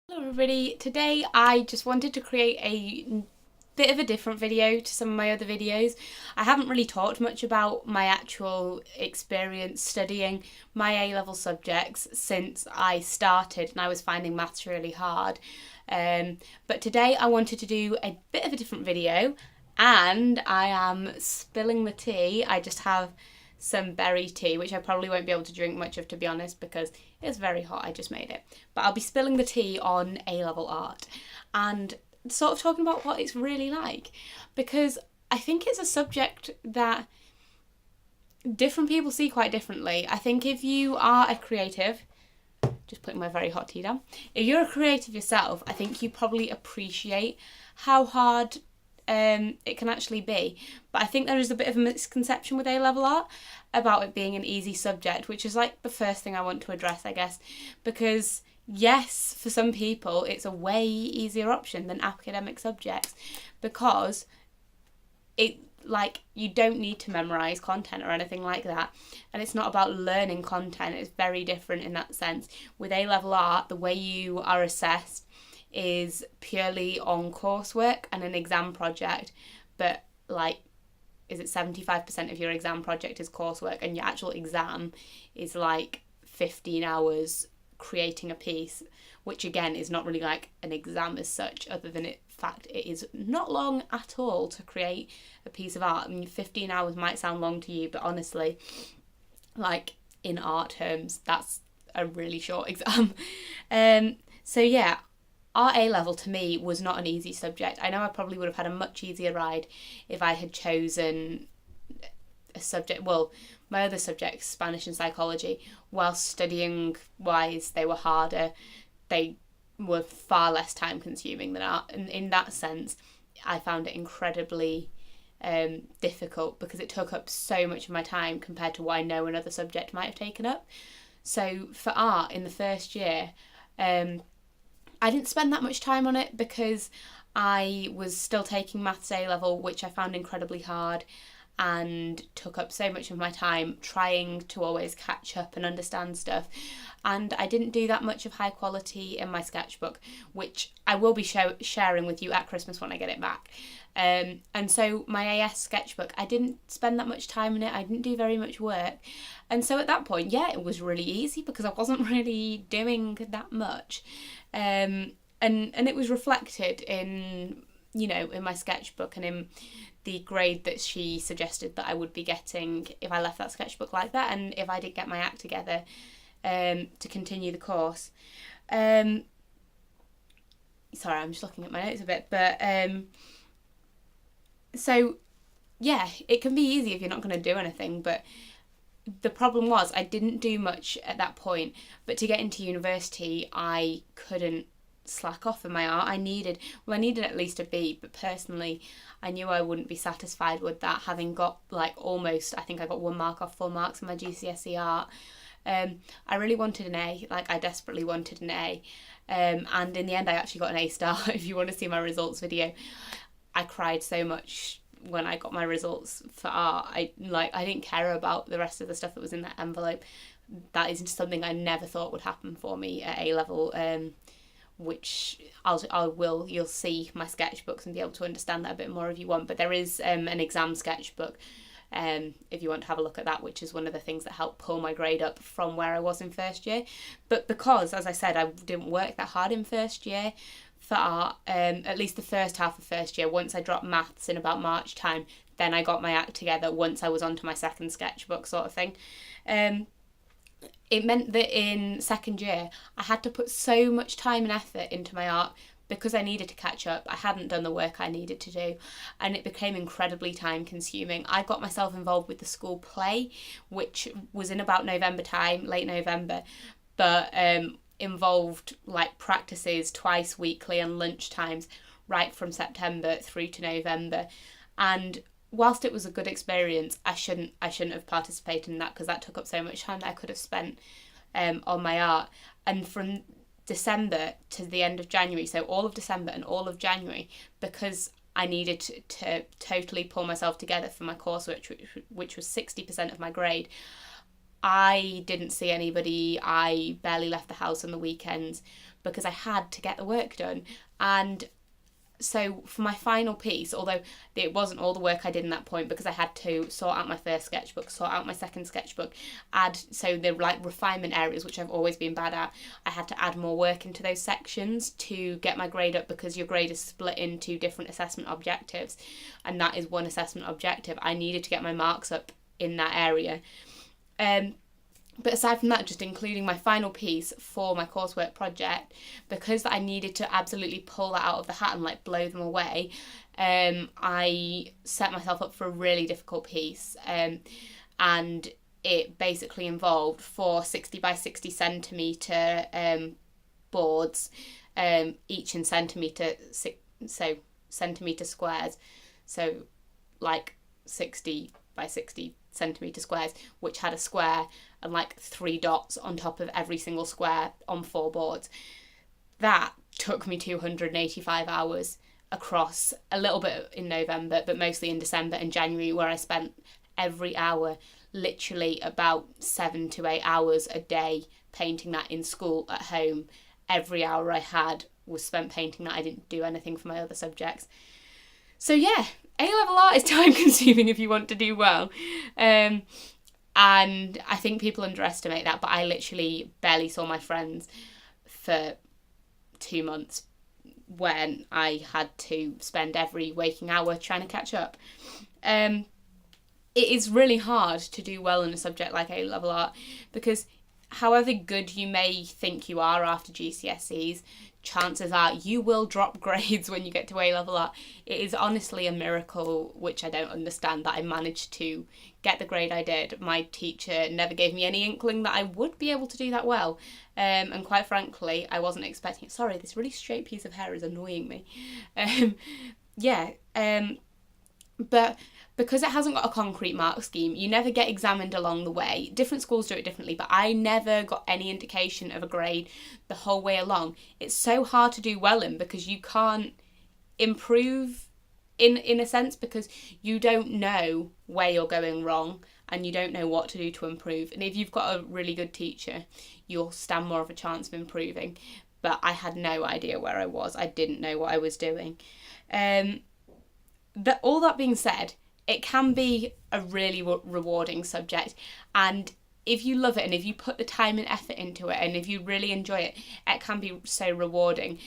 Hello everybody, today I just wanted to create a bit of a different video to some of my other videos. I haven't really talked much about my actual experience studying my A-level subjects since I started and I was finding maths really hard. But today I wanted to do a bit of a different video and I am spilling the tea. I just have some berry tea, which I probably won't be able to drink much of, to be honest, because it's very hot. I just made it. But I'll be spilling the tea on A-level art and sort of talking about what it's really like, because I think it's a subject that different people see quite differently. I think if you are a creative, just putting my very hot tea down, if you're a creative yourself, I think you probably appreciate how hard it can actually be. But I think there is a bit of a misconception with A-level art about it being an easy subject, which is like the first thing I want to address, I guess, because yes, for some people it's a way easier option than academic subjects, because it, like, you don't need to memorize content or anything like that, and it's not about learning content. It's very different in that sense. With A-level art, the way you are assessed is purely on coursework and an exam project, but like, is it 75% of your exam project is coursework, and your actual exam is like 15 hours creating a piece, which again is not really like an exam as such, other than it fact it is not long at all to create a piece of art. I mean, 15 hours might sound long to you, but honestly, like, in art terms, that's a really short exam. So yeah, art A-level to me was not an easy subject. I know I probably would have had a much easier ride if I had chosen a subject, well, my other subjects, Spanish and psychology, whilst studying wise they were harder, they were far less time consuming than art. And in that sense, I found it incredibly difficult, because it took up so much of my time compared to what I know another subject might have taken up. So for art in the first year, I didn't spend that much time on it because I was still taking maths A-level, which I found incredibly hard and took up so much of my time trying to always catch up and understand stuff. And I didn't do that much of high quality in my sketchbook, which I will be sharing with you at Christmas when I get it back. And so my AS sketchbook, I didn't spend that much time in it. I didn't do very much work. And so at that point, yeah, it was really easy because I wasn't really doing that much. And it was reflected in, in my sketchbook and in the grade that she suggested that I would be getting if I left that sketchbook like that, and if I did get my act together to continue the course. Sorry, I'm just looking at my notes a bit, but so yeah, it can be easy if you're not going to do anything, but the problem was I didn't do much at that point. But to get into university, I couldn't slack off in my art. I needed at least a B, but personally I knew I wouldn't be satisfied with that, having got like almost, I think I got 1 mark off full marks in my GCSE art. I really wanted an A, like I desperately wanted an A, and in the end I actually got an A star. If you want to see my results video, I cried so much when I got my results for art. I didn't care about the rest of the stuff that was in that envelope. That is something I never thought would happen for me at A-level, which you'll see my sketchbooks and be able to understand that a bit more if you want. But there is an exam sketchbook, if you want to have a look at that, which is one of the things that helped pull my grade up from where I was in first year. But because, as I said, I didn't work that hard in first year for art, at least the first half of first year, once I dropped maths in about March time, then I got my act together once I was onto my second sketchbook sort of thing. It meant that in second year I had to put so much time and effort into my art because I needed to catch up. I hadn't done the work I needed to do, and it became incredibly time consuming. I got myself involved with the school play, which was in about November time, late November, but involved like practices twice weekly and lunch times right from September through to November. And whilst it was a good experience, I shouldn't have participated in that, because that took up so much time that I could have spent on my art. And from December to the end of January, so all of December and all of January, because I needed to totally pull myself together for my course, which was 60% of my grade, I didn't see anybody. I barely left the house on the weekends because I had to get the work done. And so for my final piece, although it wasn't all the work I did in that point, because I had to sort out my first sketchbook, sort out my second sketchbook, so the like refinement areas, which I've always been bad at, I had to add more work into those sections to get my grade up, because your grade is split into different assessment objectives, and that is one assessment objective. I needed to get my marks up in that area. But aside from that, just including my final piece for my coursework project, because I needed to absolutely pull that out of the hat and like blow them away, I set myself up for a really difficult piece. And it basically involved 4 60 by 60 centimetre boards, each in centimetre squares. So like 60 by 60 centimetre squares, which had a square and like 3 dots on top of every single square on 4 boards. That took me 285 hours across a little bit in November, but mostly in December and January, where I spent every hour, literally about 7 to 8 hours a day painting that in school, at home. Every hour I had was spent painting that. I didn't do anything for my other subjects. So yeah, A-level art is time consuming if you want to do well. And I think people underestimate that, but I literally barely saw my friends for 2 months when I had to spend every waking hour trying to catch up. It is really hard to do well in a subject like A-level art, because however good you may think you are after GCSEs, chances are you will drop grades when you get to A-level art. It is honestly a miracle, which I don't understand, that I managed to get the grade I did. My teacher never gave me any inkling that I would be able to do that well. And quite frankly, I wasn't expecting it. Sorry, this really straight piece of hair is annoying me. But because it hasn't got a concrete mark scheme, you never get examined along the way. Different schools do it differently, but I never got any indication of a grade the whole way along. It's so hard to do well in, because you can't improve in a sense, because you don't know where you're going wrong and you don't know what to do to improve. And if you've got a really good teacher, you'll stand more of a chance of improving. But I had no idea where I was. I didn't know what I was doing. All that being said, it can be a really rewarding subject, and if you love it and if you put the time and effort into it and if you really enjoy it, it can be so rewarding.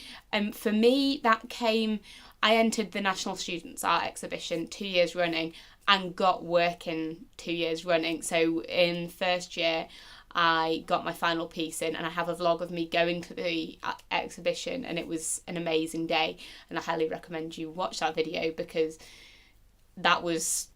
For me, I entered the National Students' Art Exhibition 2 years running and got work in 2 years running. So in first year, I got my final piece in, and I have a vlog of me going to the exhibition, and it was an amazing day, and I highly recommend you watch that video, because that was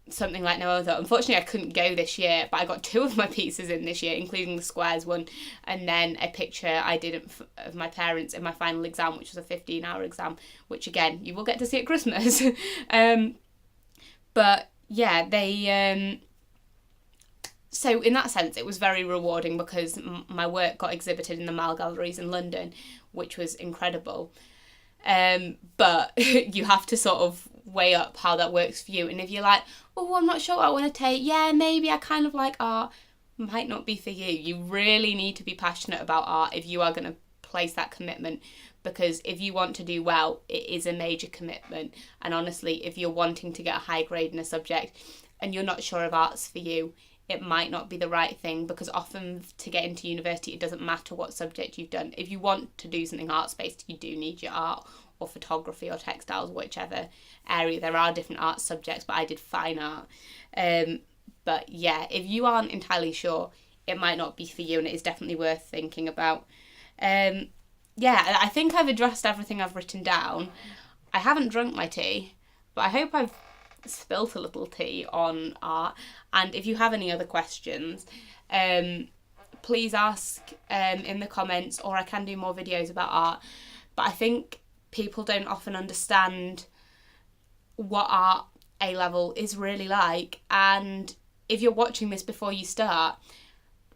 something like no other. Unfortunately, I couldn't go this year, but I got 2 of my pieces in this year, including the squares one, and then a picture I did of my parents in my final exam, which was a 15-hour exam, which again, you will get to see at Christmas. But yeah, so in that sense, it was very rewarding, because my work got exhibited in the Mall Galleries in London, which was incredible. But you have to sort of weigh up how that works for you. And if you're like, oh, I'm not sure what I want to take, yeah, maybe I kind of like art, might not be for you. You really need to be passionate about art if you are going to place that commitment, because if you want to do well, it is a major commitment. And honestly, if you're wanting to get a high grade in a subject and you're not sure if art's for you, it might not be the right thing, because often to get into university, it doesn't matter what subject you've done. If you want to do something arts-based, you do need your art or photography or textiles, whichever area. There are different art subjects, but I did fine art. But yeah, if you aren't entirely sure, it might not be for you, and it is definitely worth thinking about. Yeah, I think I've addressed everything I've written down. I haven't drunk my tea, but I hope I've spilt a little tea on art. And if you have any other questions, please ask in the comments, or I can do more videos about art. But I think people don't often understand what art A-level is really like, and if you're watching this before you start,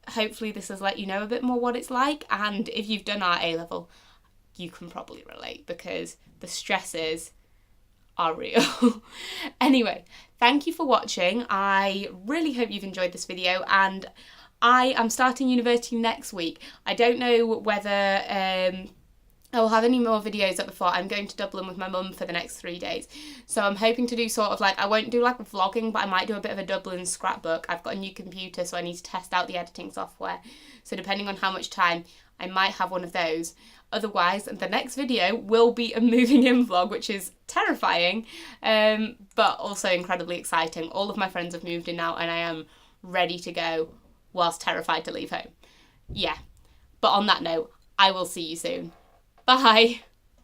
hopefully this has let you know a bit more what it's like. And if you've done art A-level, you can probably relate, because the stresses are real. Anyway, thank you for watching. I really hope you've enjoyed this video, and I am starting university next week. I don't know whether I'll have any more videos up before. I'm going to Dublin with my mum for the next 3 days. So I'm hoping to do sort of like, I won't do like vlogging, but I might do a bit of a Dublin scrapbook. I've got a new computer, so I need to test out the editing software. So depending on how much time, I might have one of those. Otherwise, the next video will be a moving in vlog, which is terrifying, but also incredibly exciting. All of my friends have moved in now and I am ready to go whilst terrified to leave home. Yeah, but on that note, I will see you soon. Bye.